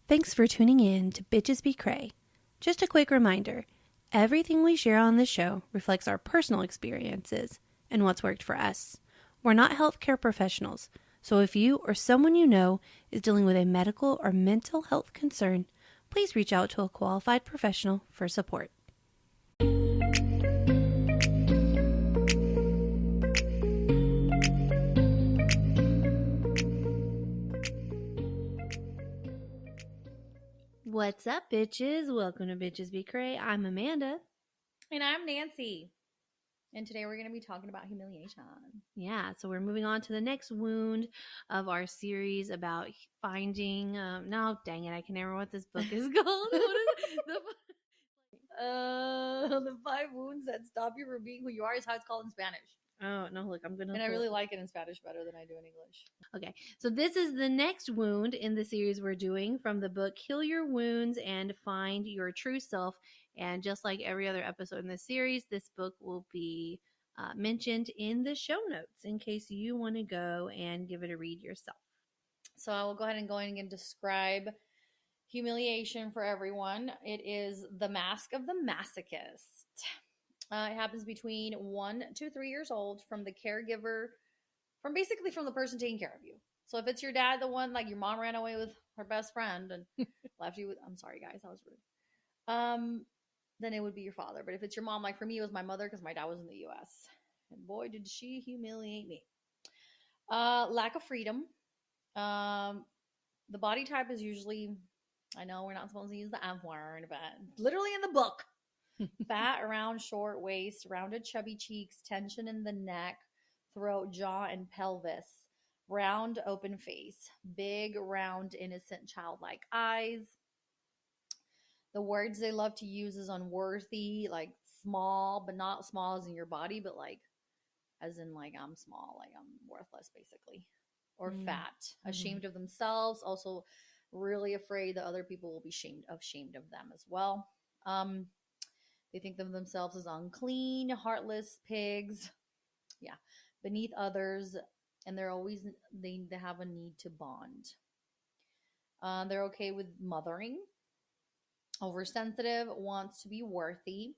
Thanks for tuning in to Bitches Be Cray. Just a quick reminder, everything we share on this show reflects our personal experiences and what's worked for us. We're not healthcare professionals, so if you or someone you know is dealing with a medical or mental health concern, please reach out to a qualified professional for support. What's up, bitches? Welcome to Bitches Be Cray. I'm Amanda. And I'm Nancy. And today we're going to be talking about humiliation. Yeah, so we're moving on to the next wound of our series about finding. No, dang it, I can never remember what this book is called. What is it? The 5 wounds that stop you from being who you are is how it's called in Spanish. Oh, no, look, I'm going to. And I really like it in Spanish better than I do in English. Okay, so this is the next wound in the series we're doing from the book Heal Your Wounds and Find Your True Self. And just like every other episode in this series, this book will be mentioned in the show notes in case you want to go and give it a read yourself. So I will go ahead and describe humiliation for everyone. It is the mask of the masochist. It happens between 1 to 3 years old from the caregiver, from the person taking care of you. So if it's your dad, the one like your mom ran away with her best friend and left you with, I'm sorry guys, that was rude. Then it would be your father. But if it's your mom, like for me, it was my mother because my dad was in the U.S. And boy, did she humiliate me. Lack of freedom. The body type is usually, I know we're not supposed to use the F word, but literally in the book. Fat, round, short waist, rounded, chubby cheeks, tension in the neck, throat, jaw, and pelvis. Round, open face. Big, round, innocent, childlike eyes. The words they love to use is unworthy, like small, but not small as in your body, but like as in like I'm small, like I'm worthless basically. Or fat, ashamed of themselves, also really afraid that other people will be ashamed of them as well. They think of themselves as unclean, heartless pigs. Yeah, beneath others, and they have a need to bond. They're okay with mothering. Oversensitive, wants to be worthy,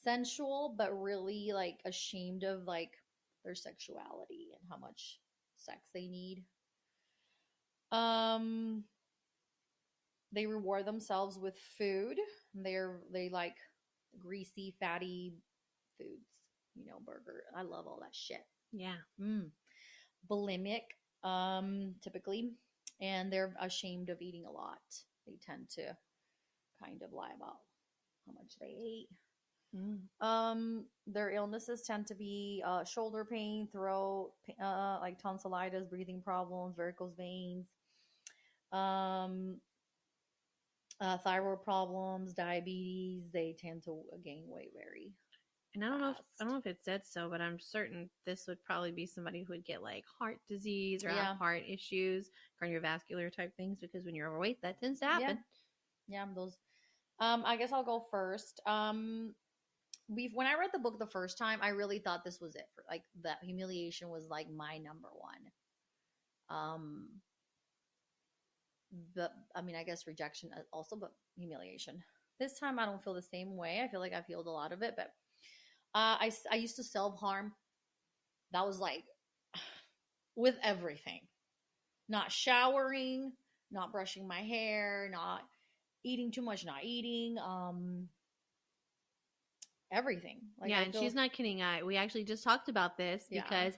sensual, but really like ashamed of like their sexuality and how much sex they need. They reward themselves with food. They like greasy, fatty foods. Burger. I love all that shit. Yeah. Bulimic, typically, and they're ashamed of eating a lot. They tend to kind of lie about how much they ate. Their illnesses tend to be shoulder pain, throat, like tonsillitis, breathing problems, varicose veins, thyroid problems, diabetes. They tend to gain weight very And I don't know if it said so, but I'm certain this would probably be somebody who would get like heart disease or have heart issues, cardiovascular type things, because when you're overweight, that tends to happen. Yeah, those. I guess I'll go first. When I read the book the first time, I really thought this was it for like that humiliation was like my number one. But I mean, I guess rejection also, but humiliation. This time I don't feel the same way. I feel like I've healed a lot of it, but I used to self harm. That was like with everything, not showering, not brushing my hair, not eating too much, not eating. Everything. Like, yeah, and she's not kidding. We actually just talked about this because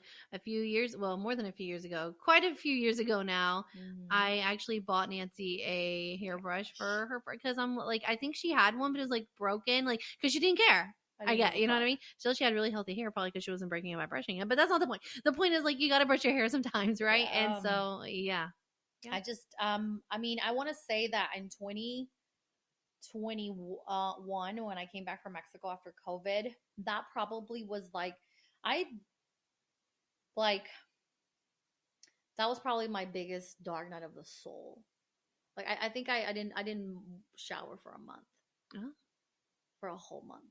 more than a few years ago, quite a few years ago now, I actually bought Nancy a hairbrush for her because I'm like, I think she had one, but it was like broken, like because she didn't care. I get, you know what I mean? Still, she had really healthy hair, probably because she wasn't breaking it by brushing it. But that's not the point. The point is like you got to brush your hair sometimes, right? And so, yeah. I just, I mean, I want to say that in 2021 when I came back from Mexico after COVID, that probably was like that was probably my biggest dark night of the soul. Like I think I didn't shower for a month. For a whole month.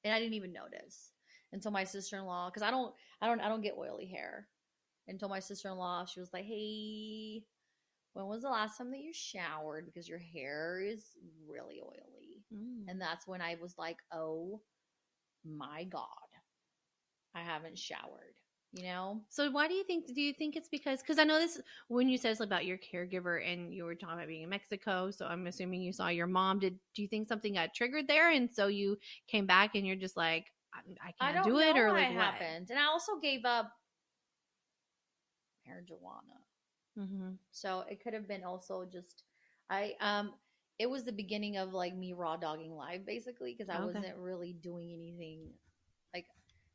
And I didn't even notice until my sister-in-law, because I don't get oily hair. Until my sister-in-law, she was like, "Hey, when was the last time that you showered? Because your hair is really oily. And that's when I was like, oh my God, I haven't showered, you know? So why do you think it's because I know this, when you said this about your caregiver and you were talking about being in Mexico, so I'm assuming you saw your mom. Do you think something got triggered there and so you came back and you're just like, I can't don't do it, know or why like it what happened. And I also gave up marijuana. So it could have been also just I it was the beginning of like me raw dogging life basically, because I wasn't really doing anything like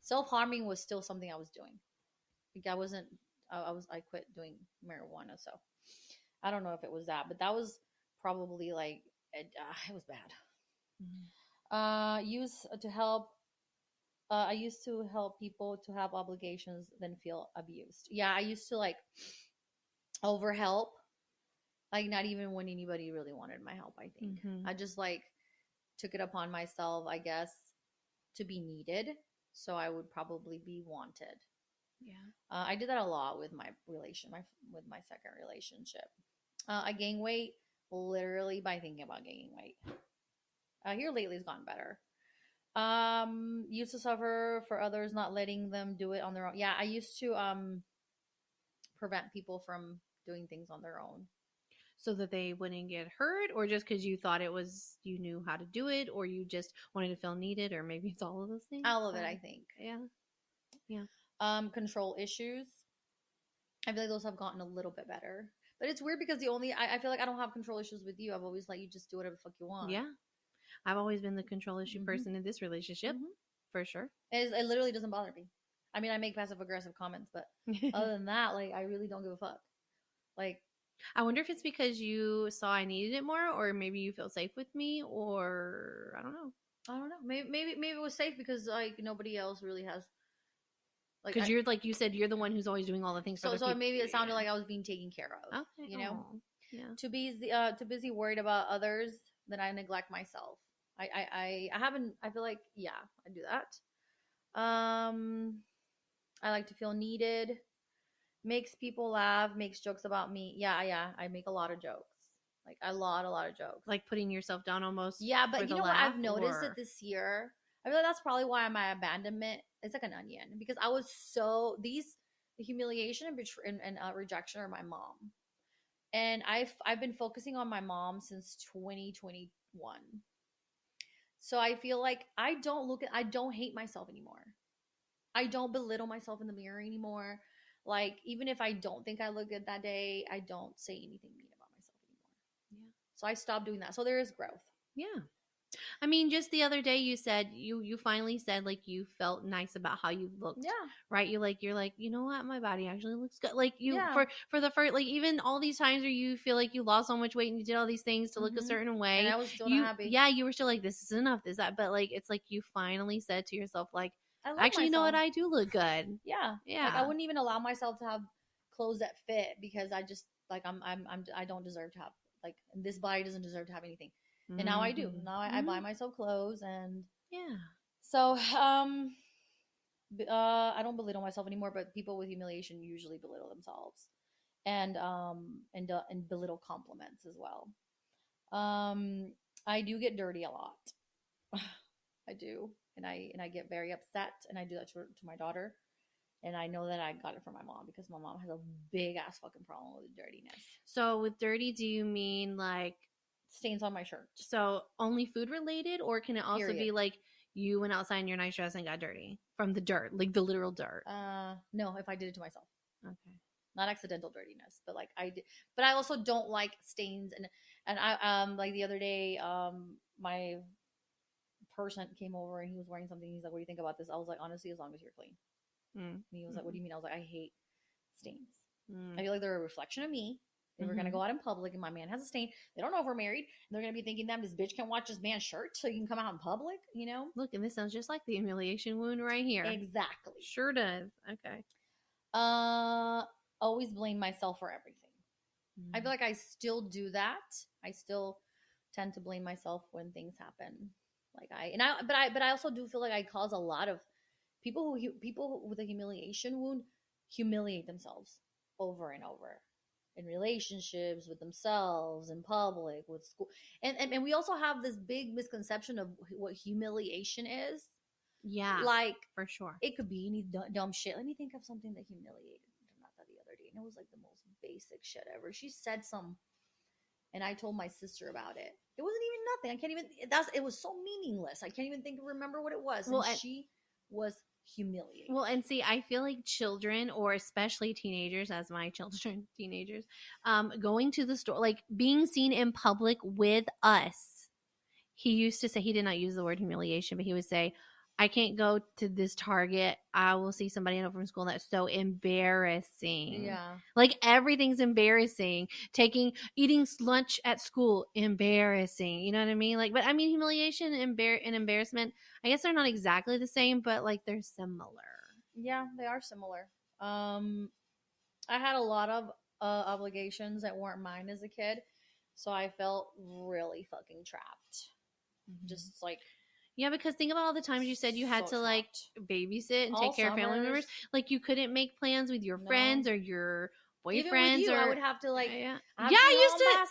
self-harming was still something I was doing. Like I wasn't I quit doing marijuana, so I don't know if it was that, but that was probably like it was bad. Used to help I used to help people to have obligations then feel abused. Yeah, I used to like overhelp, like not even when anybody really wanted my help. I think I just like took it upon myself, I guess, to be needed, so I would probably be wanted. Yeah. I did that a lot with my with my second relationship. I gained weight literally by thinking about gaining weight. Here lately it's gotten better. Used to suffer for others, not letting them do it on their own. Yeah, I used to prevent people from doing things on their own. So that they wouldn't get hurt, or just because you thought you knew how to do it, or you just wanted to feel needed, or maybe it's all of those things. All of it, I think. Yeah. Control issues. I feel like those have gotten a little bit better. But it's weird because I feel like I don't have control issues with you. I've always let you just do whatever the fuck you want. Yeah. I've always been the control issue person in this relationship, for sure. It literally doesn't bother me. I mean, I make passive aggressive comments, but other than that, like I really don't give a fuck. Like, I wonder if it's because you saw I needed it more, or maybe you feel safe with me, or I don't know. Maybe it was safe because like nobody else really has. Like, because you're like you said, you're the one who's always doing all the things. So maybe it sounded like I was being taken care of. Okay. You know. Aww. Yeah. Too busy worried about others, then I neglect myself. I haven't. I feel like I do that. I like to feel needed. Makes people laugh. Makes jokes about me. Yeah. I make a lot of jokes. Like a lot of jokes. Like putting yourself down almost. Yeah, but you know what I've noticed that this year, I feel like that's probably why my abandonment is like an onion, because I was so the humiliation and rejection are my mom, and I've been focusing on my mom since 2021. So I feel like I don't hate myself anymore. I don't belittle myself in the mirror anymore. Like, even if I don't think I look good that day, I don't say anything mean about myself anymore. Yeah. So I stopped doing that. So there is growth. Yeah. I mean, just the other day you said you finally said like you felt nice about how you looked. Yeah. Right? You're like, you know what, my body actually looks good. Like for the first, like, even all these times where you feel like you lost so much weight and you did all these things to look a certain way. And I was still not happy. Yeah, you were still like, this is enough, this that, but like it's like you finally said to yourself, like, actually, you know what, I do look good. Yeah. Yeah. Like I wouldn't even allow myself to have clothes that fit because I just like I don't deserve to have, like, this body doesn't deserve to have anything. And now I do. Now I buy myself clothes, and so I don't belittle myself anymore. But people with humiliation usually belittle themselves, and belittle compliments as well. I do get dirty a lot. I do, and I get very upset, and I do that to my daughter. And I know that I got it from my mom because my mom has a big ass fucking problem with dirtiness. So with dirty, do you mean like stains on my shirt? So only food related, or can it also be like you went outside in your nice dress and got dirty from the dirt, like the literal dirt? No, if I did it to myself. Okay. Not accidental dirtiness, but like I did. But I also don't like stains, and I like the other day my person came over and he was wearing something. He's like, "What do you think about this?" I was like, "Honestly, as long as you're clean." And he was like, "What do you mean?" I was like, "I hate stains. I feel like they're a reflection of me. If we're gonna go out in public and my man has a stain, they don't know if we're married. And they're gonna be thinking that this bitch can watch this man's shirt so you can come out in public, you know?" Look, and this sounds just like the humiliation wound right here. Exactly. Sure does. Okay. Always blame myself for everything. I feel like I still do that. I still tend to blame myself when things happen. Like but I also do feel like I cause a lot of people with a humiliation wound humiliate themselves over and over. in relationships, with themselves, in public, with school. And we also have this big misconception of what humiliation is. Yeah. Like, for sure. It could be any dumb shit. Let me think of something that humiliated Renata the other day. And it was like the most basic shit ever. She said some, and I told my sister about it. It wasn't even nothing. I can't even, it was so meaningless. I can't even remember what it was. Well, and she was humiliated. Well, and see, I feel like children, or especially teenagers, as my children, teenagers, going to the store, like being seen in public with us. He used to say, he did not use the word humiliation, but he would say, I can't go to this Target. I will see somebody I know from school. That's so embarrassing. Yeah. Like everything's embarrassing. Eating lunch at school, embarrassing. You know what I mean? Like, but I mean, humiliation and embarrassment, I guess they're not exactly the same, but like they're similar. Yeah, they are similar. I had a lot of obligations that weren't mine as a kid, so I felt really fucking trapped. Mm-hmm. Just like, yeah, because think about all the times you said you had to like babysit and take care of family members. Like you couldn't make plans with your friends or your boyfriends. Even with you, or I would have to like, I used to by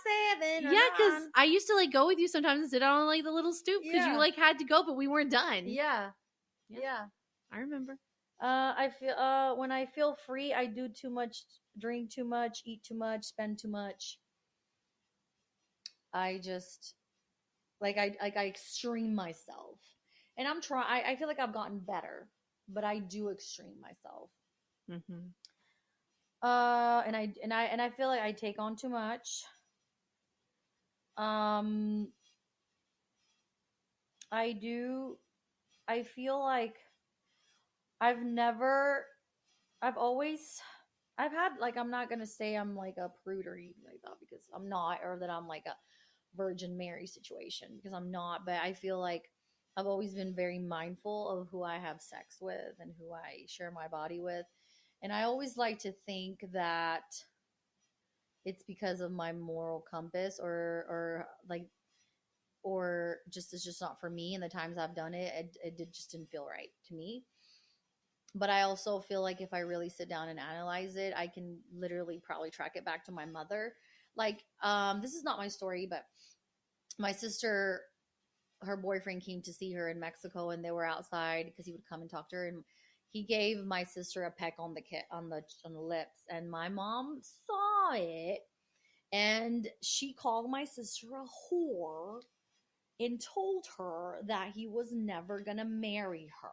7. Yeah, because I used to like go with you sometimes and sit on like the little stoop because you like had to go, but we weren't done. Yeah. I remember. I feel when I feel free, I do too much, drink too much, eat too much, spend too much. I just I extreme myself, and I'm trying. I feel like I've gotten better, but I do extreme myself. Mm-hmm. And I feel like I take on too much. I do. I feel like I've always, I've had, like, I'm not gonna say I'm like a prude or anything like that, because I'm not, or that I'm like a Virgin Mary situation, because I'm not. But I feel like I've always been very mindful of who I have sex with and who I share my body with. And I always like to think that it's because of my moral compass, or just it's just not for me. And the times I've done it just didn't feel right to me. But I also feel like if I really sit down and analyze it, I can literally probably track it back to my mother. Like, this is not my story, but my sister, her boyfriend came to see her in Mexico, and they were outside because he would come and talk to her, and he gave my sister a peck on the lips, and my mom saw it, and she called my sister a whore and told her that he was never gonna marry her.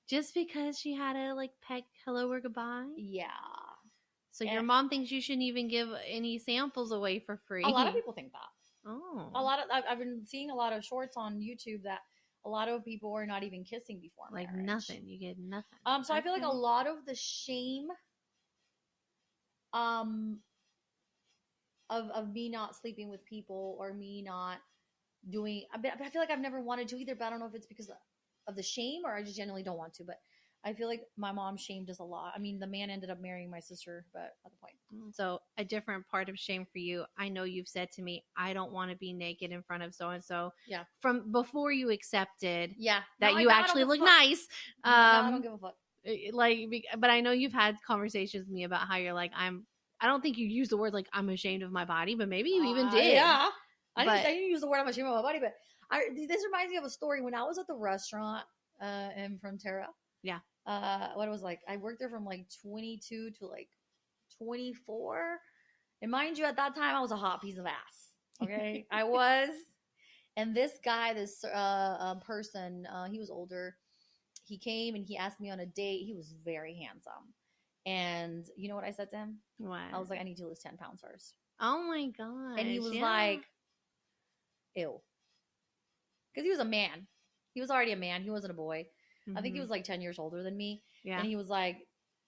Just because she had a like peck hello or goodbye? Yeah. So your mom thinks you shouldn't even give any samples away for free. A lot of people think that. Oh. I've been seeing a lot of shorts on YouTube that a lot of people are not even kissing before like marriage. Nothing. You get nothing. So I feel like a lot of the shame of me not sleeping with people, or me not doing, I feel like I've never wanted to either, but I don't know if it's because of the shame, or I just genuinely don't want to. But I feel like my mom shamed us a lot. I mean, the man ended up marrying my sister, but at the point. So a different part of shame for you. I know you've said to me, I don't want to be naked in front of so-and-so. Yeah. From before you accepted that you actually look nice. I don't give a fuck. But I know you've had conversations with me about how you're like, I don't think you used the word like I'm ashamed of my body, but maybe you even did. Yeah. I didn't use the word I'm ashamed of my body, but this reminds me of a story when I was at the restaurant in Frontera. Yeah. What it was like, I worked there from like 22 to like 24. And mind you, at that time, I was a hot piece of ass. Okay. I was. And this guy, this person, he was older. He came and he asked me on a date. He was very handsome. And you know what I said to him? What? I was like, I need to lose 10 pounds first. Oh my God. And he was like, ew. Because he was a man. He was already a man. He wasn't a boy. Mm-hmm. I think he was like 10 years older than me. Yeah. And he was like,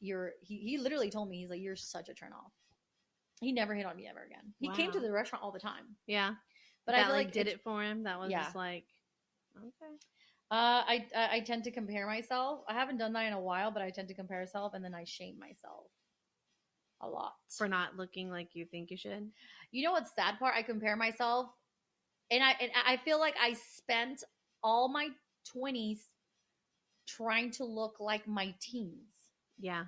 he literally told me, he's like, you're such a turnoff. He never hit on me ever again. He came to the restaurant all the time. Yeah. But I feel like did it for him. That was just like, okay. I tend to compare myself. I haven't done that in a while, but I tend to compare myself, and then I shame myself a lot for not looking like you think you should. You know what's sad part? I compare myself, and I feel like I spent all my 20s trying to look like my teens. Yeah.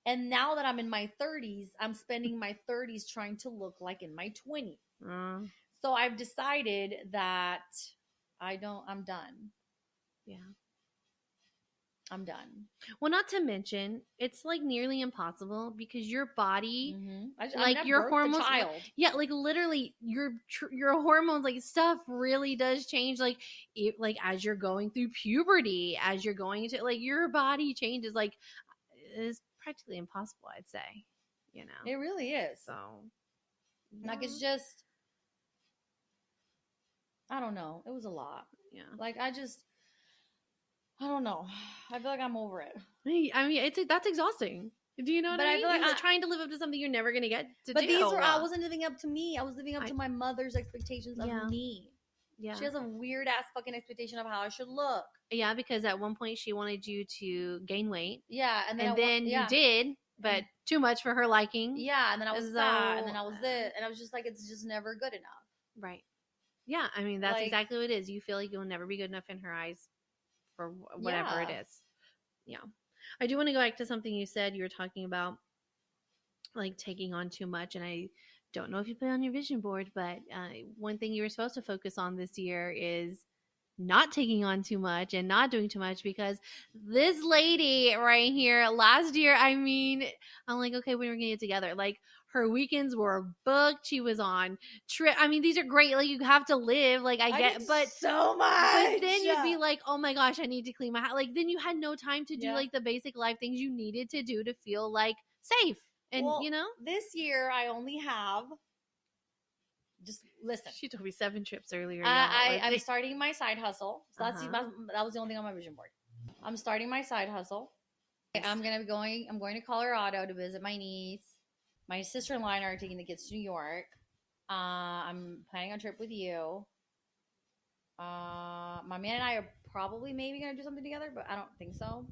And now that I'm in my 30s, I'm spending my 30s trying to look like in my 20s. So I've decided that I'm done. Yeah. I'm done. Well, not to mention, it's like nearly impossible because your body, your hormones, yeah, like literally your hormones, like stuff really does change. Like, like as you're going through puberty, as you're going into like your body changes. Like, it's practically impossible, I'd say. You know, it really is. So, yeah. Like, it's just, I don't know. It was a lot. Yeah. Like, I don't know. I feel like I'm over it. I mean, that's exhausting. Do you know what I mean? I feel like trying to live up to something you're never going to get to but do. These were, I wasn't living up to me. I was living up to my mother's expectations of me. Yeah. She has a weird ass fucking expectation of how I should look. Yeah, because at one point she wanted you to gain weight. Yeah, and then you did, but too much for her liking. Yeah, and then I was fat, and then I was this, and I was just like, it's just never good enough. Right. Yeah, I mean, that's exactly what it is. You feel like you'll never be good enough in her eyes for whatever it is. Yeah. I do want to go back to something you said. You were talking about like taking on too much, and I don't know if you put it on your vision board, but one thing you were supposed to focus on this year is not taking on too much and not doing too much, because this lady right here last year, I mean, I'm like, okay, when we're gonna get together, like her weekends were booked. She was on trip. I mean, these are great. Like, you have to live. Like, I get, but so much. But then you'd be like, oh my gosh, I need to clean my house. Like, then you had no time to do like the basic life things you needed to do to feel like safe. And you know, this year I only have. Just listen. She told me 7 trips earlier. I'm starting my side hustle. So that was the only thing on my vision board. I'm starting my side hustle. I'm going to Colorado to visit my niece. My sister-in-law and I are taking the kids to New York. I'm planning a trip with you. My man and I are probably maybe going to do something together, but I don't think so.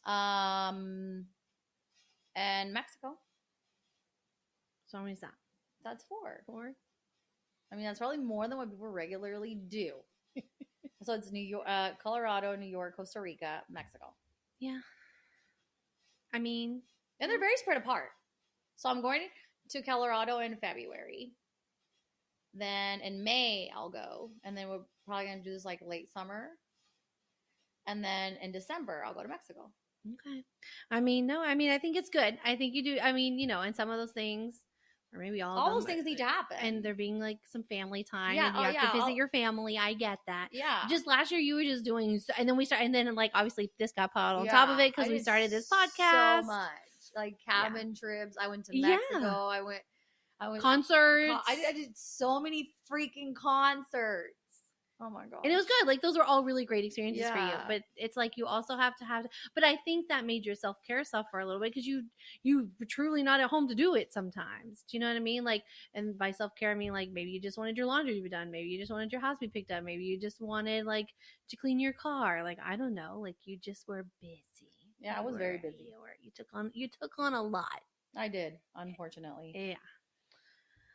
And Mexico. So how many is that? That's 4. I mean, that's probably more than what people regularly do. So it's New York, Colorado, New York, Costa Rica, Mexico. Yeah. I mean, and they're very spread apart. So I'm going to Colorado in February. Then in May I'll go, and then we're probably gonna do this like late summer. And then in December I'll go to Mexico. Okay. I mean, no. I mean, I think it's good. I think you do. I mean, you know, and some of those things. Or maybe all those things need to happen. And there being like some family time. Yeah, and you have to visit your family. I get that. Yeah. Just last year you were just doing, and then we started, and then like obviously this got put on top of it because we started this podcast. So much. Like cabin trips. I went to Mexico. I went concerts. I did so many freaking concerts. Oh my god. And it was good. Like, those were all really great experiences for you. But it's like you also have to but I think that made your self-care suffer a little bit because you were truly not at home to do it sometimes. Do you know what I mean? Like, and by self-care I mean like maybe you just wanted your laundry to be done, maybe you just wanted your house to be picked up, maybe you just wanted like to clean your car. Like, I don't know. Like, you just were busy. Yeah, I was very busy. You took on a lot. I did, unfortunately. Yeah.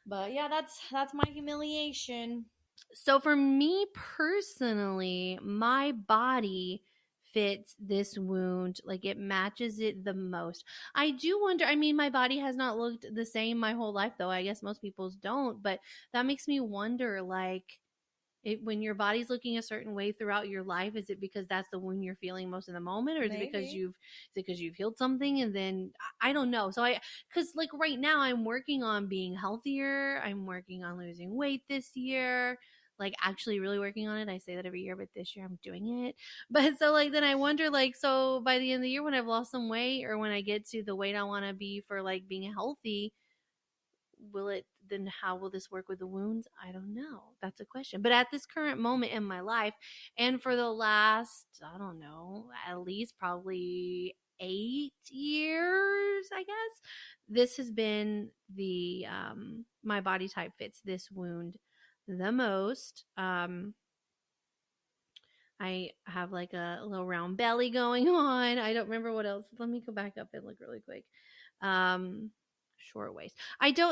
But yeah, that's my humiliation. So for me personally, my body fits this wound. Like, it matches it the most. I do wonder, I mean, my body has not looked the same my whole life, though. I guess most people's don't, but that makes me wonder, like, when your body's looking a certain way throughout your life, is it because that's the wound you're feeling most in the moment, or is it because you've healed something? And then I don't know. So because like right now I'm working on being healthier. I'm working on losing weight this year, like actually really working on it. I say that every year, but this year I'm doing it. But so like then I wonder, like, so by the end of the year when I've lost some weight, or when I get to the weight I want to be for like being healthy, how will this work with the wounds? I don't know. That's a question. But at this current moment in my life, and for the last, I don't know, at least probably 8 years, I guess, this has been the my body type fits this wound the most. I have like a little round belly going on. I don't remember what else. Let me go back up and look really quick. Short waist.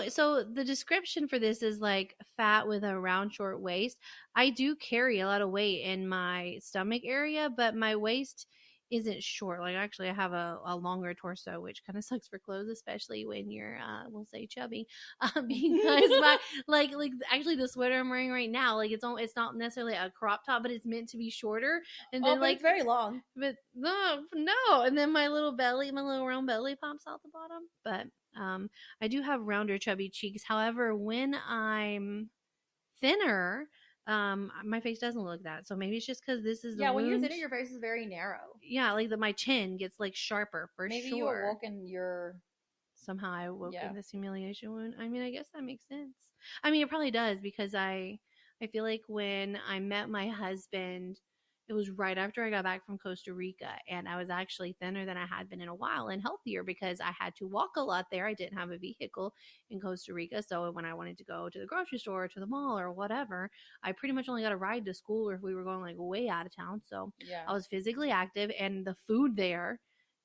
So the description for this is like fat with a round short waist. I do carry a lot of weight in my stomach area, but my waist isn't short. Like actually I have a longer torso, which kind of sucks for clothes, especially when you're we'll say chubby. Because my like actually the sweater I'm wearing right now, like it's not necessarily a crop top, but it's meant to be shorter. And then but it's very long. But no. And then my little round belly pops out the bottom. But I do have rounder chubby cheeks. However, when I'm thinner, my face doesn't look that. So maybe it's just because this is the wound. When you're thinner, your face is very narrow. Yeah, like my chin gets like sharper for maybe sure. You awoke in your somehow I awoke in this humiliation wound. I mean, I guess that makes sense. I mean, it probably does because I feel like when I met my husband, it was right after I got back from Costa Rica, and I was actually thinner than I had been in a while and healthier because I had to walk a lot there. I didn't have a vehicle in Costa Rica, so when I wanted to go to the grocery store or to the mall or whatever, I pretty much only got a ride to school or if we were going like way out of town. So I was physically active, and the food there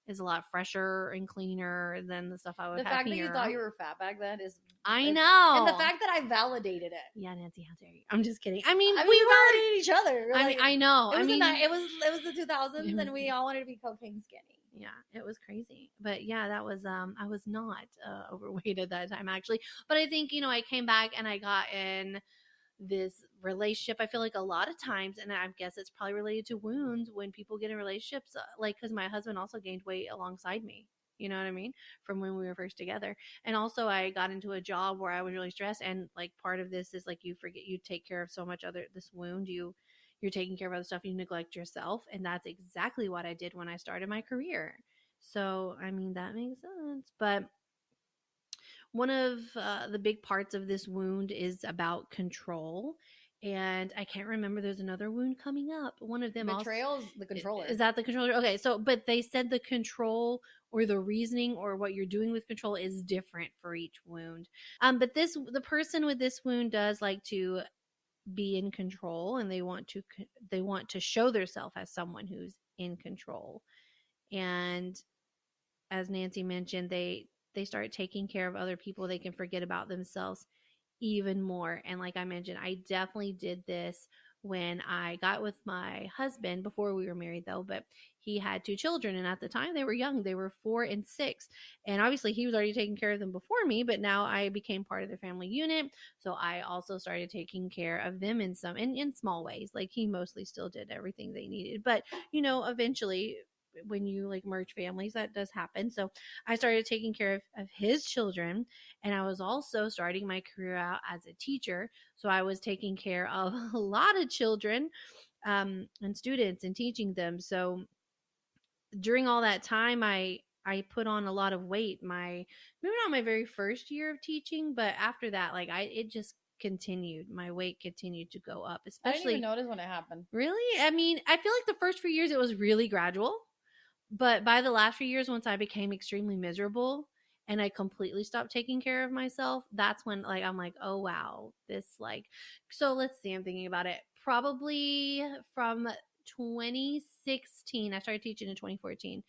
is a lot fresher and cleaner than the stuff I would have here. The fact that you thought you were fat back then is... I know. And the fact that I validated it. Yeah, Nancy, how dare you? I'm just kidding. I mean, we validated each other. I know. It was the 2000s, and we all wanted to be cocaine skinny. Yeah, it was crazy. But yeah, that was I was not overweight at that time actually. But I think, I came back and I got in this relationship. I feel like a lot of times, and I guess it's probably related to wounds, when people get in relationships, like because my husband also gained weight alongside me. You know what I mean? From when we were first together. And also I got into a job where I was really stressed. And like part of this is like you take care of so much this wound. You're taking care of other stuff. You neglect yourself. And that's exactly what I did when I started my career. So, I mean, that makes sense. But one of the big parts of this wound is about control. And I can't remember. There's another wound coming up. One of them betrayal's the controller. Is that the controller? Okay, so but they said the control or the reasoning or what you're doing with control is different for each wound. But the person with this wound does like to be in control, and they want to show themselves as someone who's in control. And as Nancy mentioned, they start taking care of other people. They can forget about themselves even more. And like I mentioned, I definitely did this when I got with my husband, before we were married though, but he had 2 children, and at the time they were young. They were 4 and 6. And obviously he was already taking care of them before me, but now I became part of the family unit. So I also started taking care of them in small ways. Like he mostly still did everything they needed. But, eventually when you like merge families, that does happen. So I started taking care of his children, and I was also starting my career out as a teacher. So I was taking care of a lot of children and students and teaching them. So during all that time, I put on a lot of weight. Maybe not my very first year of teaching, but after that, like it just continued. My weight continued to go up. Especially, I didn't even notice when it happened. Really? I mean, I feel like the first few years it was really gradual. But by the last few years, once I became extremely miserable and I completely stopped taking care of myself, that's when like I'm like, oh wow, so let's see, I'm thinking about it. Probably from 2016, I started teaching in 2014.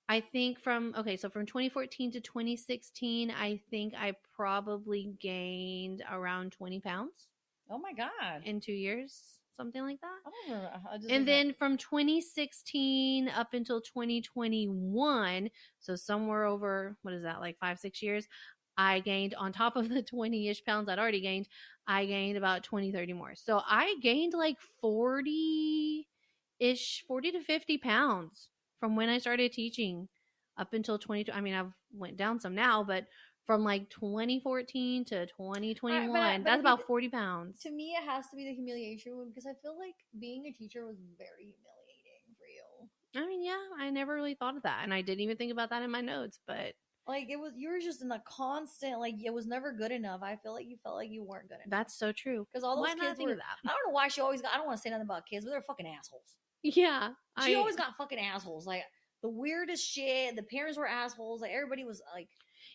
I think from 2014 to 2016, I think I probably gained around 20 pounds. Oh my God. In 2 years. Something like that. I don't remember. And then from 2016 up until 2021, so somewhere over, what is that, like 5-6 years, I gained, on top of the 20-ish pounds I'd already gained, I gained about 20-30 more. So I gained like 40 to 50 pounds from when I started teaching up until 20. I mean, I've went down some now, but from like 2014 to 2021, that's about 40 pounds. To me, it has to be the humiliation one, because I feel like being a teacher was very humiliating for you. I mean, yeah, I never really thought of that, and I didn't even think about that in my notes, but like you were just in the constant, like it was never good enough. I feel like you felt like you weren't good enough. That's so true. Because all those kids were, I don't know why she always got, I don't want to say nothing about kids, but they're fucking assholes. Yeah. She always got fucking assholes. Like the weirdest shit. The parents were assholes. Like everybody was like,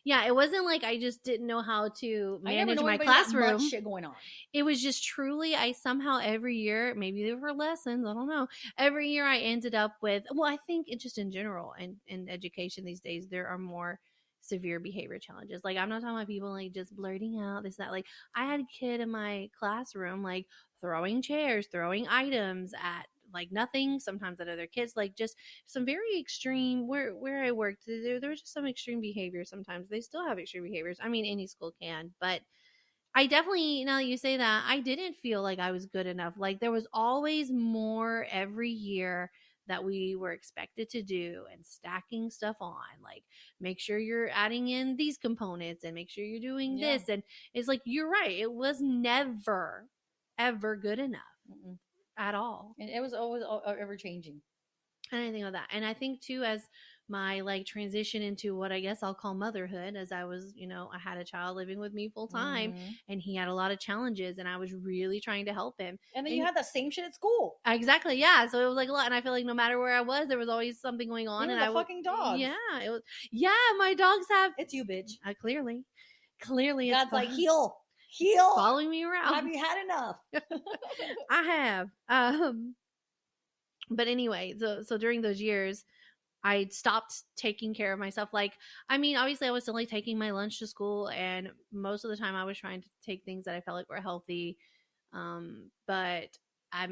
yeah, it wasn't like I just didn't know how to manage my classroom. Much shit going on. It was just truly, I somehow every year, maybe they were lessons, I don't know. Every year I ended up with, well, I think it just in general in education these days, there are more severe behavior challenges. Like I'm not talking about people like just blurting out this, that. Like I had a kid in my classroom like throwing chairs, throwing items at like nothing. Sometimes at other kids, like just some very extreme. Where I worked, there was just some extreme behavior. Sometimes they still have extreme behaviors. I mean, any school can, but I definitely, now that you say that, I didn't feel like I was good enough. Like there was always more every year that we were expected to do and stacking stuff on. Like make sure you're adding in these components and make sure you're doing this. And it's like, you're right. It was never, ever good enough. At all. And it was always ever changing. And anything like that. And I think too, as my like transition into what I guess I'll call motherhood, as I was, I had a child living with me full time and he had a lot of challenges and I was really trying to help him. And then you had that same shit at school. Exactly. Yeah. So it was like a lot. And I feel like no matter where I was, there was always something going on. Even and the fucking dogs. Yeah. It was, yeah. My dogs have. It's you, bitch. Clearly. God's like, heal. Following me around. Have you had enough? I have. But anyway, so during those years, I stopped taking care of myself. Like, I mean, obviously I was still like taking my lunch to school and most of the time I was trying to take things that I felt like were healthy. But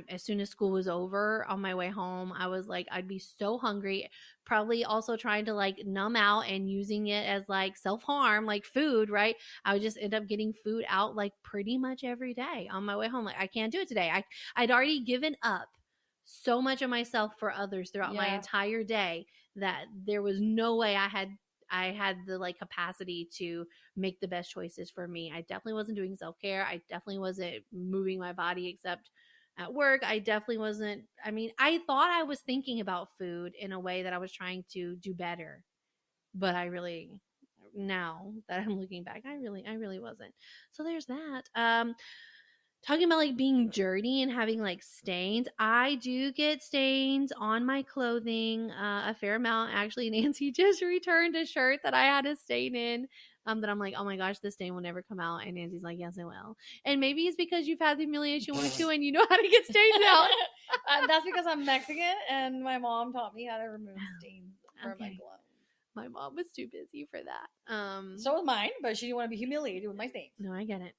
as soon as school was over on my way home, I was like, I'd be so hungry, probably also trying to like numb out and using it as like self-harm, like food, right? I would just end up getting food out like pretty much every day on my way home. Like, I can't do it today. I'd already given up so much of myself for others throughout my entire day that there was no way I had the like capacity to make the best choices for me. I definitely wasn't doing self-care. I definitely wasn't moving my body except at work. I definitely wasn't. I mean, I thought I was thinking about food in a way that I was trying to do better, but I really, now that I'm looking back, I really wasn't. So there's that. Talking about like being dirty and having like stains, I do get stains on my clothing a fair amount. Actually, Nancy just returned a shirt that I had a stain in that I'm like, oh my gosh, this stain will never come out. And Nancy's like, yes, it will. And maybe it's because you've had the humiliation one too and you know how to get stains out. That's because I'm Mexican and my mom taught me how to remove stains from my clothes. My mom was too busy for that. So was mine, but she didn't want to be humiliated with my stains. No, I get it.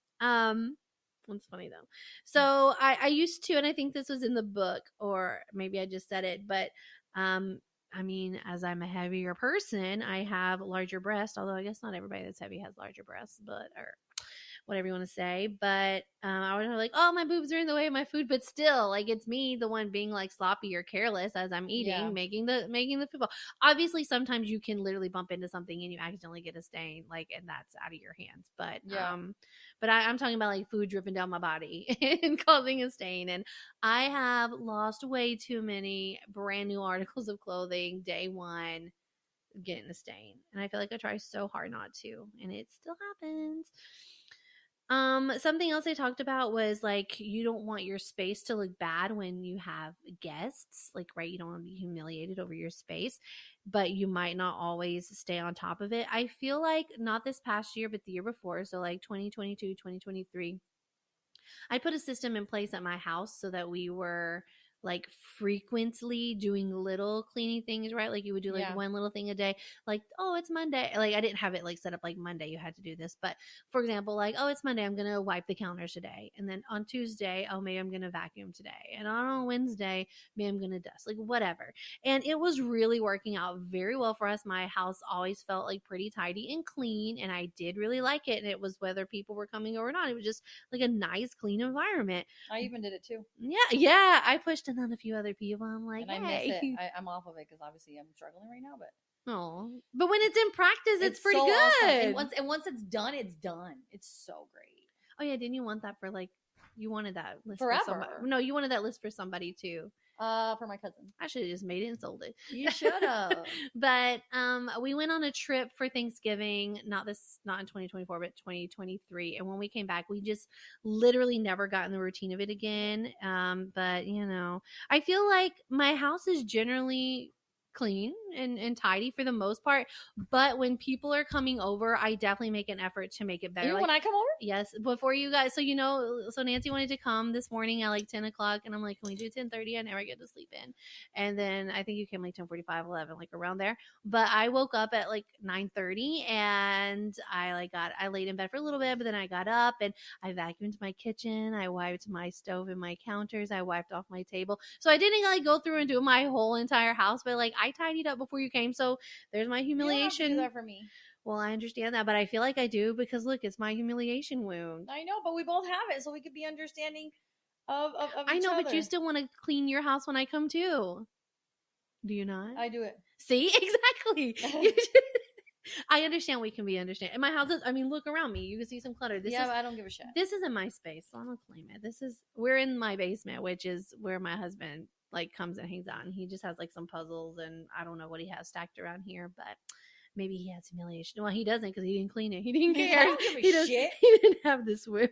That's funny though. So I used to, and I think this was in the book, or maybe I just said it, but I mean, as I'm a heavier person, I have larger breasts, although I guess not everybody that's heavy has larger breasts, but or whatever you want to say. But I was like, oh, my boobs are in the way of my food, but still, like, it's me, the one being like sloppy or careless as I'm eating, making the food. Obviously, sometimes you can literally bump into something and you accidentally get a stain, like, and that's out of your hands. But I'm talking about like food dripping down my body and causing a stain. And I have lost way too many brand new articles of clothing day one getting a stain, and I feel like I try so hard not to, and it still happens. Something else I talked about was like, you don't want your space to look bad when you have guests, like, right? You don't want to be humiliated over your space, but you might not always stay on top of it. I feel like not this past year, but the year before. So like 2022, 2023, I put a system in place at my house so that we were like frequently doing little cleaning things, right? Like you would do like one little thing a day, like, oh, it's Monday. Like I didn't have it like set up like Monday you had to do this, but for example, like, oh, it's Monday, I'm gonna wipe the counters today, and then on Tuesday, oh, maybe I'm gonna vacuum today, and on Wednesday, maybe I'm gonna dust, like whatever. And it was really working out very well for us. My house always felt like pretty tidy and clean, and I did really like it. And it was whether people were coming over or not, it was just like a nice clean environment. I even did it too. Yeah, I pushed it on a few other people. I'm like, and I miss it. I'm off of it because obviously I'm struggling right now. But when it's in practice, it's pretty so good. Awesome. And once it's done, it's done. It's so great. Oh yeah, didn't you want that for like? You wanted that list forever? For somebody. No, you wanted that list for somebody too. For my cousin. I should have just made it and sold it. You should have. But we went on a trip for Thanksgiving, not in 2024, but 2023. And when we came back, we just literally never got in the routine of it again. But you know, I feel like my house is generally clean and tidy for the most part. But when people are coming over, I definitely make an effort to make it better. Even when I come over? Yes, before you guys. So, so Nancy wanted to come this morning at like 10 o'clock, and I'm like, can we do 10:30? I never get to sleep in. And then I think you came like 10:45, 11, like around there. But I woke up at like 9:30, and I laid in bed for a little bit, but then I got up and I vacuumed my kitchen. I wiped my stove and my counters. I wiped off my table. So I didn't like go through and do my whole entire house, but like I tidied up before you came. So there's my humiliation. You don't have to do that for me. Well, I understand that, but I feel like I do because look, it's my humiliation wound. I know, but we both have it, so we could be understanding of I know, other. but you still want to clean your house when I come too. Do you not? I do it. See? Exactly. I understand we can be understanding. And my house is, I mean, look around me. You can see some clutter. But I don't give a shit. This isn't my space, so I'm going to claim it. We're in my basement, which is where my husband like comes and hangs out. And he just has like some puzzles and I don't know what he has stacked around here, but maybe he has humiliation. Well, he doesn't because he didn't clean it. He didn't care. I don't give a shit. He didn't have this wound.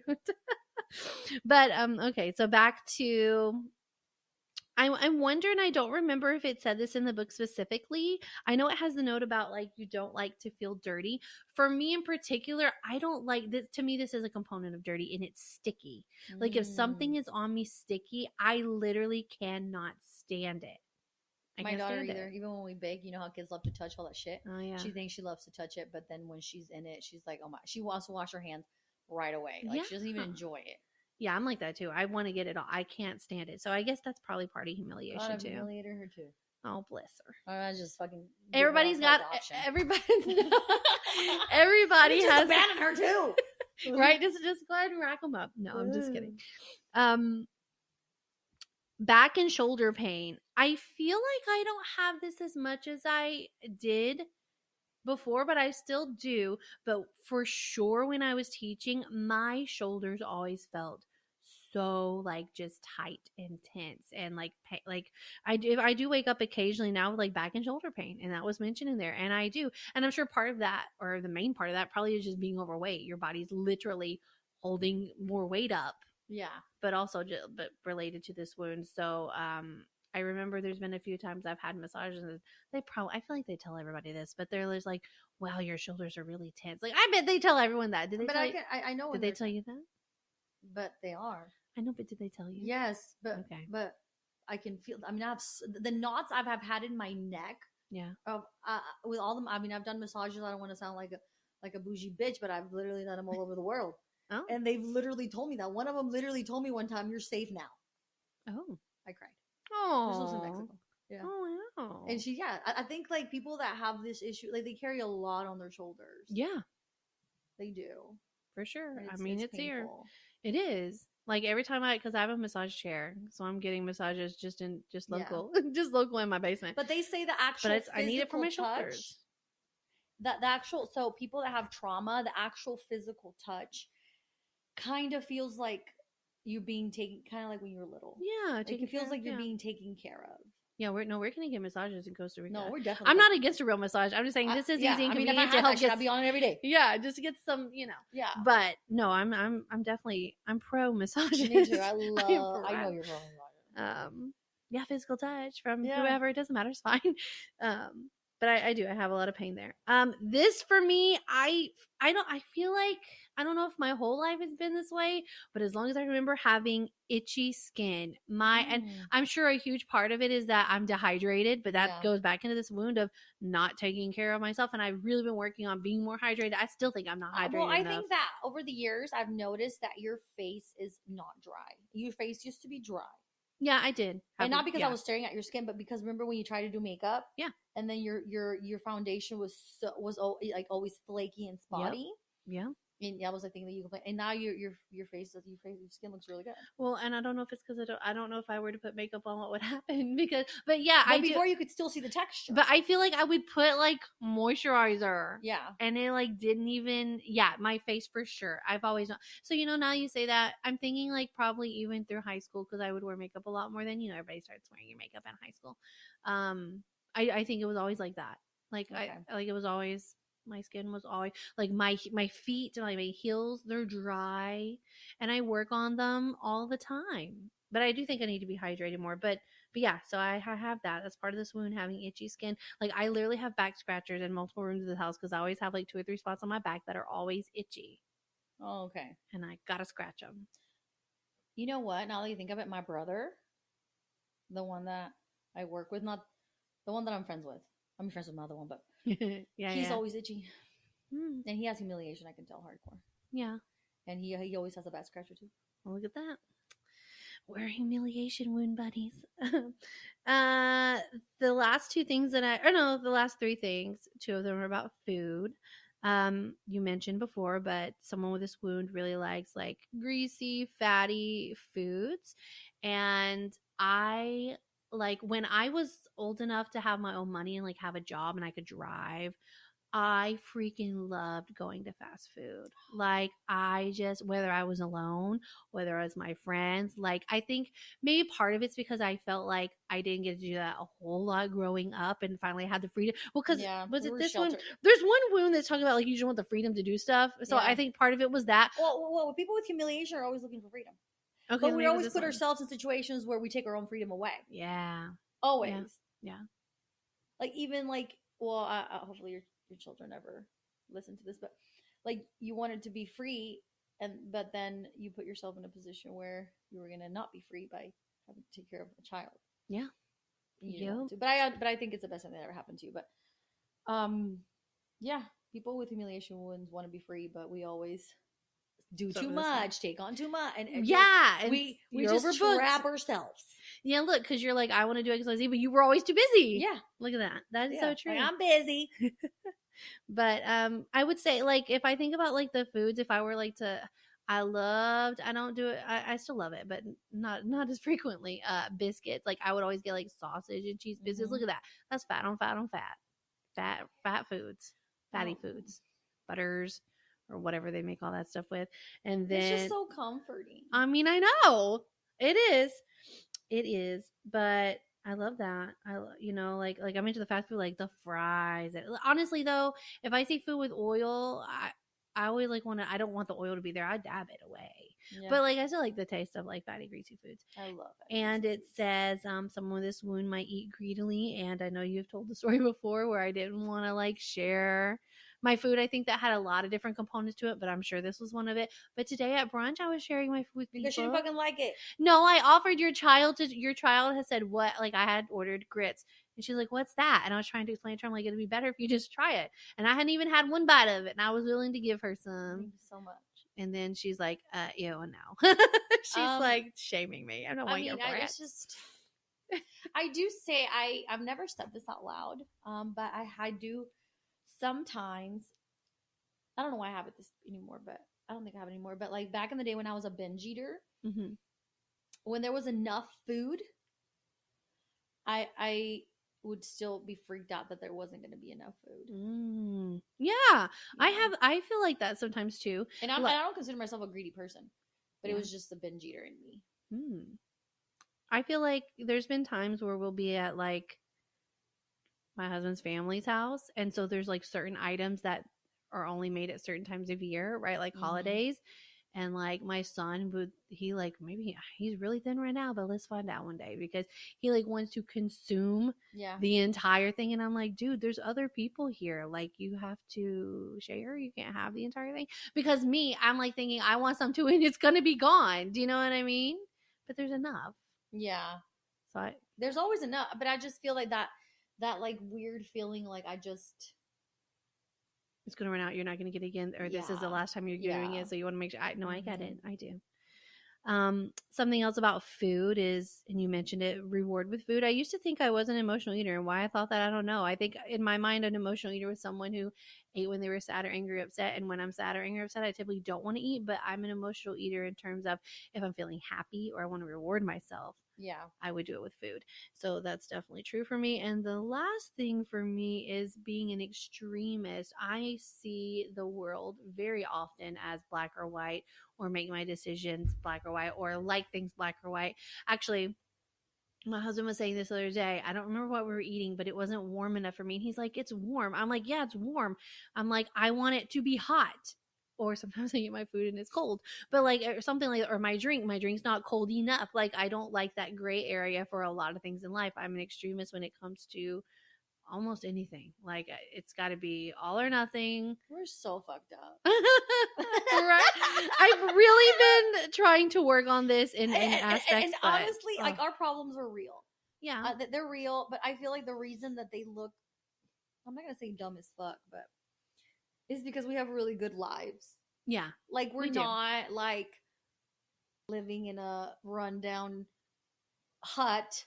But, okay. So back to... I'm wondering, I don't remember if it said this in the book specifically. I know it has the note about like you don't like to feel dirty. For me in particular, I don't like this. To me, this is a component of dirty and it's sticky. Like if something is on me sticky, I literally cannot stand it. My daughter either. Even when we bake, you know how kids love to touch all that shit. Oh yeah. She thinks she loves to touch it, but then when she's in it, she's like, oh my, she wants to wash her hands right away. Like she doesn't even enjoy it. Yeah, I'm like that too. I want to get it all. I can't stand it. So I guess that's probably part of humiliation too. Humiliated her too. Oh, bless her. I just fucking. Everybody has abandoned her too. Right? Just go ahead and rack them up. No, I'm just kidding. Back and shoulder pain. I feel like I don't have this as much as I did before, but I still do. But for sure, when I was teaching, my shoulders always felt so like just tight and tense and like I do wake up occasionally now with like back and shoulder pain, and that was mentioned in there, and I do, and I'm sure part of that, or the main part of that, probably is just being overweight. Your body's literally holding more weight up, but also but related to this wound. So I remember there's been a few times I've had massages and I feel like they tell everybody this, but they're just like, wow, your shoulders are really tense. Like I bet they tell everyone that. Did they? But I know. Did they tell you that? But they are. I know, but did they tell you? Yes, but okay. But I can feel. I mean, the knots I've had in my neck. Yeah. Of with all them. I mean, I've done massages. I don't want to sound like a bougie bitch, but I've literally done them all over the world. Oh. And they've literally told me that. One of them literally told me one time, "You're safe now." Oh. I cried. Oh. This was in Mexico. Yeah. Oh wow. And I think like people that have this issue, like they carry a lot on their shoulders. Yeah. They do. For sure. I mean, it's here. Painful. It is. Like every time because I have a massage chair, so I'm getting massages just local, just local in my basement. But they say the actual, I need it for my shoulders. The actual, so people that have trauma, the actual physical touch, kind of feels like you being taken, kind of like when you're little. Yeah, like it feels like you're being taken care of. Yeah, we're going to get massages in Costa Rica. No, we're definitely. I'm not against a real massage. I'm just saying this is easy and convenient to help I'd be on it every day. Yeah, just to get some, Yeah. But no, I'm definitely pro massages. Me too. I know you're wrong. Yeah, physical touch from whoever. It doesn't matter. It's fine. But I do. I have a lot of pain there. This for me, I feel like I don't know if my whole life has been this way, but as long as I remember having itchy skin, and I'm sure a huge part of it is that I'm dehydrated, but that goes back into this wound of not taking care of myself. And I've really been working on being more hydrated. I still think I'm not hydrated enough. I think that over the years, I've noticed that your face is not dry. Your face used to be dry. Yeah, I did. And not because I was staring at your skin, but because remember when you tried to do makeup? Yeah. And then your foundation was like always flaky and spotty. Yeah. And that was the thing that you complained. And now your face, your skin looks really good. Well, and I don't know if it's because I don't know if I were to put makeup on what would happen but before you could still see the texture. But I feel like I would put like moisturizer. Yeah. And it like didn't even my face for sure. I've always known. So now you say that, I'm thinking like probably even through high school, because I would wear makeup a lot more than everybody starts wearing your makeup in high school. I think it was always like that. Like it was always. My skin was always like my feet, like my heels, they're dry, and I work on them all the time. But I do think I need to be hydrated more. But But yeah, so I have that. That's part of this wound, having itchy skin. Like I literally have back scratchers in multiple rooms of the house because I always have like 2 or 3 spots on my back that are always itchy. Oh, okay. And I gotta scratch them. You know what? Now that you think of it, my brother, the one that I work with, not the one that I'm friends with. I'm friends with another one, but he's always itchy. And he has humiliation, I can tell, hardcore. Yeah. And he always has a back scratcher too. Well, look at that. We're humiliation wound buddies. The last 2 things that the last 3 things, 2 of them are about food. You mentioned before, but someone with this wound really likes like greasy, fatty foods. And I like when I was old enough to have my own money and like have a job and I could drive, I freaking loved going to fast food. Like, I just, whether I was alone, whether I was my friends, like, I think maybe part of it's because I felt like I didn't get to do that a whole lot growing up and finally had the freedom. Well, because was it this one? There's one wound that's talking about like you just want the freedom to do stuff. So I think part of it was that. Well, people with humiliation are always looking for freedom. Okay, but we always put ourselves in situations where we take our own freedom away. Yeah. Always. Yeah. Like, even like, well, hopefully your children never listen to this, but like you wanted to be free, but then you put yourself in a position where you were gonna not be free by having to take care of a child. Yeah. But I think it's the best thing that ever happened to you. But yeah, people with humiliation wounds want to be free, but we always do too much, take on too much, and we just trap ourselves. Yeah, look, because you're like, I want to do XYZ, but you were always too busy. Yeah, look at that. That is so true. Like, I'm busy. But I would say, like, if I think about like the foods, if I were like to, I don't do it. I still love it, but not as frequently. Biscuits, like I would always get like sausage and cheese biscuits. Look at that. That's fat on fat on fat. Fat foods, fatty foods, butters, or whatever they make all that stuff with. And then it's just so comforting. I mean, I know it is, but I love that. Like I'm into the fast food, like the fries. Honestly, though, if I see food with oil, I always like I don't want the oil to be there. I dab it away. Yeah. But like I still like the taste of like fatty, greasy foods. I love it. And it says someone with this wound might eat greedily. And I know you've told the story before where I didn't want to like share my food. I think that had a lot of different components to it, but I'm sure this was one of it. But today at brunch, I was sharing my food with people. Because you didn't fucking like it. No, I offered your child has said what, like I had ordered grits. And she's like, what's that? And I was trying to explain to her, I'm like, it'd be better if you just try it. And I hadn't even had one bite of it. And I was willing to give her some. Thank you so much. And then she's like, ew, no. She's like shaming me. I don't want your bread. It's just, I do say, I've never said this out loud, but I do sometimes, I don't know why I have it anymore, but I don't think I have it anymore. But like back in the day when I was a binge eater, when there was enough food, I would still be freaked out that there wasn't going to be enough food. Yeah, I feel like that sometimes too. And I don't consider myself a greedy person, but it was just the binge eater in me. I feel like there's been times where we'll be at like my husband's family's house, and so there's like certain items that are only made at certain times of year, right? Like holidays. And like my son maybe he's really thin right now, but let's find out one day, because he like wants to consume the entire thing. And I'm like, dude, there's other people here. Like, you have to share. You can't have the entire thing. Because I'm like thinking I want some too, and it's going to be gone. Do you know what I mean? But there's enough. Yeah. So there's always enough, but I just feel like that like weird feeling like it's going to run out. You're not going to get it again, or this is the last time you're doing it. So you want to make sure. I get it. I do. Something else about food is, and you mentioned it, reward with food. I used to think I was an emotional eater, and why I thought that, I don't know. I think in my mind, an emotional eater was someone who ate when they were sad or angry or upset. And when I'm sad or angry or upset, I typically don't want to eat, but I'm an emotional eater in terms of if I'm feeling happy or I want to reward myself. Yeah, I would do it with food. So that's definitely true for me. And the last thing for me is being an extremist. I see the world very often as black or white, or make my decisions black or white, or like things black or white. Actually, my husband was saying this the other day. I don't remember what we were eating, but it wasn't warm enough for me. And he's like, it's warm. I'm like, yeah, it's warm. I'm like, I want it to be hot. or sometimes I get my food and it's cold, but like, or something like, or my drink's not cold enough. Like, I don't like that gray area for a lot of things in life. I'm an extremist when it comes to almost anything. Like, it's got to be all or nothing. We're so fucked up. Right? I've really been trying to work on this in aspects. And honestly, like, our problems are real. Yeah. They're real, but I feel like the reason that they look, I'm not going to say dumb as fuck, but is because we have really good lives. Yeah. Like, we're not like living in a rundown hut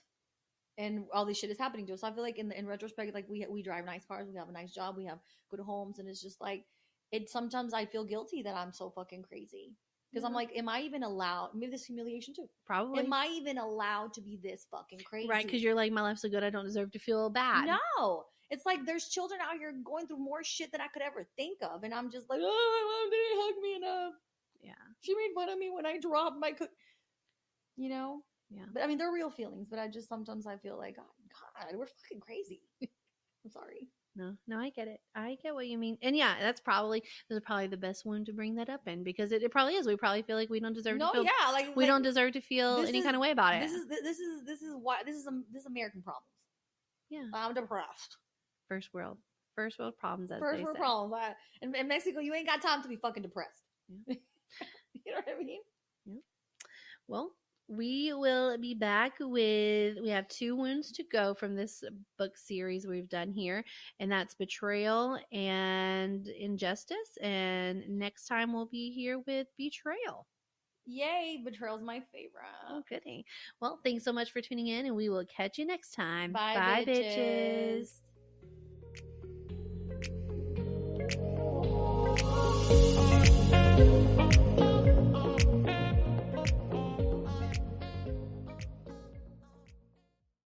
and all this shit is happening to us. So I feel like in retrospect, like, we drive nice cars, we have a nice job, we have good homes, and it's just like, sometimes I feel guilty that I'm so fucking crazy. Because I'm like, am I even allowed? Maybe this humiliation too. Probably. Am I even allowed to be this fucking crazy? Right, because you're like, my life's so good, I don't deserve to feel bad. No. It's like there's children out here going through more shit than I could ever think of. And I'm just like, oh, my mom didn't hug me enough. Yeah. She made fun of me when I dropped my you know? Yeah. But I mean, they're real feelings, but I just sometimes I feel like, God, we're fucking crazy. I'm sorry. No, I get it. I get what you mean. And yeah, this is probably the best one to bring that up in, because it probably is. We probably feel like we don't deserve to feel. Yeah, like, we don't deserve to feel any kind of way about it. This is why this is American problems. Yeah. I'm depressed. First world problems. First world problems. In Mexico, you ain't got time to be fucking depressed. Yeah. You know what I mean? Yeah. Well, we will be back we have 2 wounds to go from this book series we've done here, and that's betrayal and injustice. And next time we'll be here with betrayal. Yay, betrayal's my favorite. Oh, goody. Well, thanks so much for tuning in, and we will catch you next time. Bye, bitches.